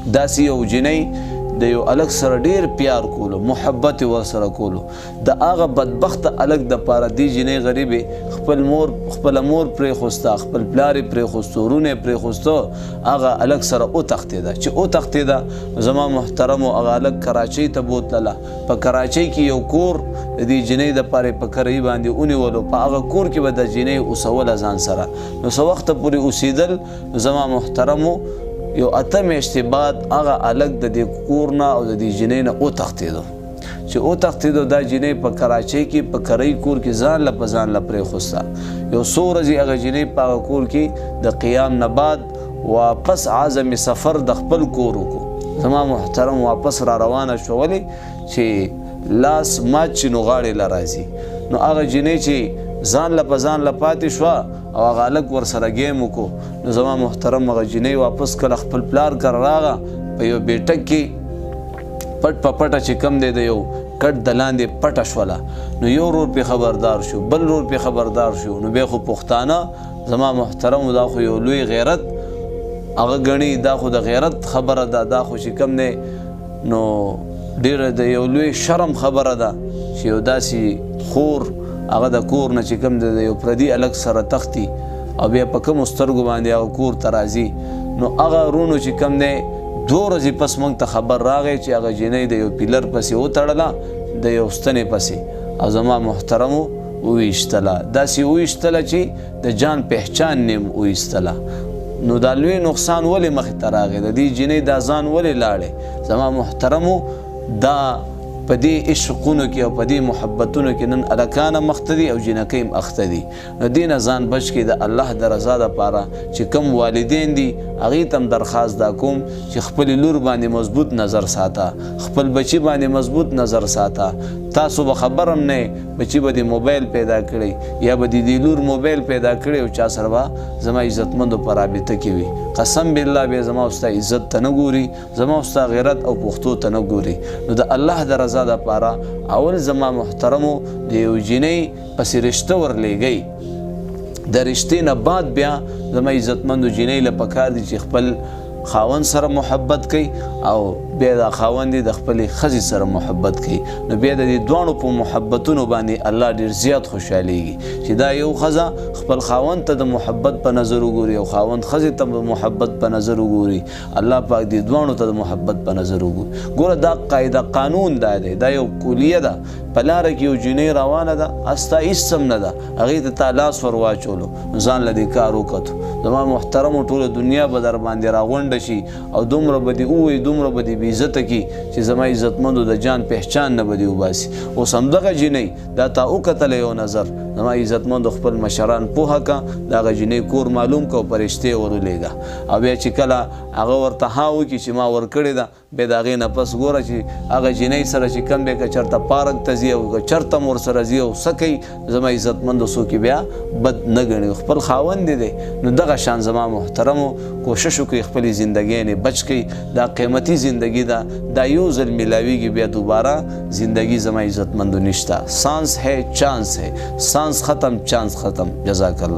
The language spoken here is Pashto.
داسې یو جنۍ د یو الګ سره ډیر پیار کولو، محبت ورسره کولو. د هغه بدبخت الګ د پاره دی جنۍ غریبې خپل مور پرېښوسته، خپل پلار یې پرېښوسته، ورونه یې پرېښوسته، هغه الګ سره وتښتېده. چې وتښتېده زما محترمو هغه الګ کراچۍ ته بوتلله. په کراچۍ کې یو کور د دې جنۍ دپاره په کرایي باندې ونیولو. په هغه کور کې به د جنۍ اوسوله ځان سره. نو څه وخته پورې اوسېدل زما محترمو یو 8 میاشتې بعد هغه الګ د دې کور نه او د دې جنۍ نه وتښتېدو. چې وتښتېدو دا جنۍ په کراچۍ کې په کرایي کور کې ځان له په ځان له پرېښوسته. یو څو ورځې هغه جنۍ په هغه کور کې د قیام نه بعد واپس عزم سفر د خپل کور وکړو. زما محترم واپس را روانه شوه. ولې چې لاس مات چې نو غاړې له راځي. نو هغه جنۍ چې ځان له په ځان له پاتې شوه او هغه هلک ورسره ګیم وکړو. نو زما محترم هغه جنۍ واپس کله خپل پلار کره راغه په یو بیټک کې پټ په پټه چې کم دی د یو کټ د لاندې پټه شوله. نو یو ورور پې خبردار شو، بل ورور پې خبردار شو. نو بیا خو پښتانه زما محترم دا خو یو لوی غیرت هغه ګڼي، دا خو د غیرت خبره ده، دا خو چې کم دی نو ډېره د یو لوی شرم خبره ده چې یو داسې خور هغه د کور نه چې کوم د یو پردي الګ سره تښتي او بیا په کومو سترګو باندې هغه کور ته راځي. نو هغه ورونو چې کوم دی 2 ورځې پس موږ ته خبر راغی چې هغه جنۍ د یو پیلر پسې وتړله، د یو ستنې پسې، او زما محترمو وویشتله. داسې وویشتله چې د جان پهچان نیم وویستله. نو دا لوی نقصان ولې مخې ته راغی؟ د دې جنۍ دا ځان ولې لاړې؟ زما محترمو دا په دې عشقونو کې او په دې محبتونو کې نن الکانه مخته دي او جنکۍ هم اخته دي. نو دې نه ځان بچ کړي د الله د رضا دپاره. چې کوم والدین دي هغې ته هم درخواست دا کوم چې خپلې لور باندې مضبوط نظر ساته، خپل بچي باندې مضبوط نظر ساته. تاسو به خبر هم نه بچي به دې موبایل پیدا کړی یا به دې لور موبایل پیدا کړی او چا سره به زما عزتمندو په رابطه کې وي. قسم بالله بیا زما او ستا عزت ته نه ګوري، زما او ستا غیرت او پښتو ته نه ګوري. نو د الله د رضا دپاره اول زما محترمو د یو جنۍ پسې رشته ورلیږئ. د رشتې نه بعد بیا زما عزتمندو جنۍ له پکار دي چې خپل خاوند سره محبت کوي او بیا دا خاوند د خپلې ښځې سره محبت کوي. نو بیا د دې دواړو په محبتونو باندې الله ډېر زیات خوشحالیږي چې دا یو ښځه خپل خاوند ته د محبت په نظر وګوري او خاوند ښځې ته د محبت په نظر وګوري. الله پاک دې دواړو ته د محبت په نظر وګوري. ګوره دا قاعده قانون دا دی، دا یو کلیه ده. په لاره کې یو جنۍ روانه ده، استا هېڅ هم نه ده، هغې ته تا لاس ور واچولو، ځان له دې کار وکتو. زما محترمو ټوله دنیا به در باندې راغونډه شي او دومره به دې ووایي، دومره به دې بېعزته کړي چې زما عزتمندو د جان پهچان نه به دې وباسي. اوس همدغه جنۍ دا تا وکتله یو نظر، زما عزتمندو خپل مشران پوهه که د هغه جنۍ کور معلوم که او په رشتې ور ولېږه. او بیا چې کله هغه ورته ها وکړي چې ما ورکړې ده، بیا د هغې نه پس ګوره چې هغه جنۍ سره چې کوم دی که چېرته پارک ته ځي او که چېرته هم ورسره ځي او څه کوي، زما عزتمندو څوک بیا بد نه ګڼي، خپل خاوند دی. نو دغه شان زما محترمو کوشش وکړئ خپلې زندګۍ بچ کړئ. دا قیمتي زندگی ده، دا یو ځل میلاویږي، بیا دوباره زندگی زما عزتمندو نشته. سانس ہے چانس ہے، سانس ختم چانس ختم. جزاک الله.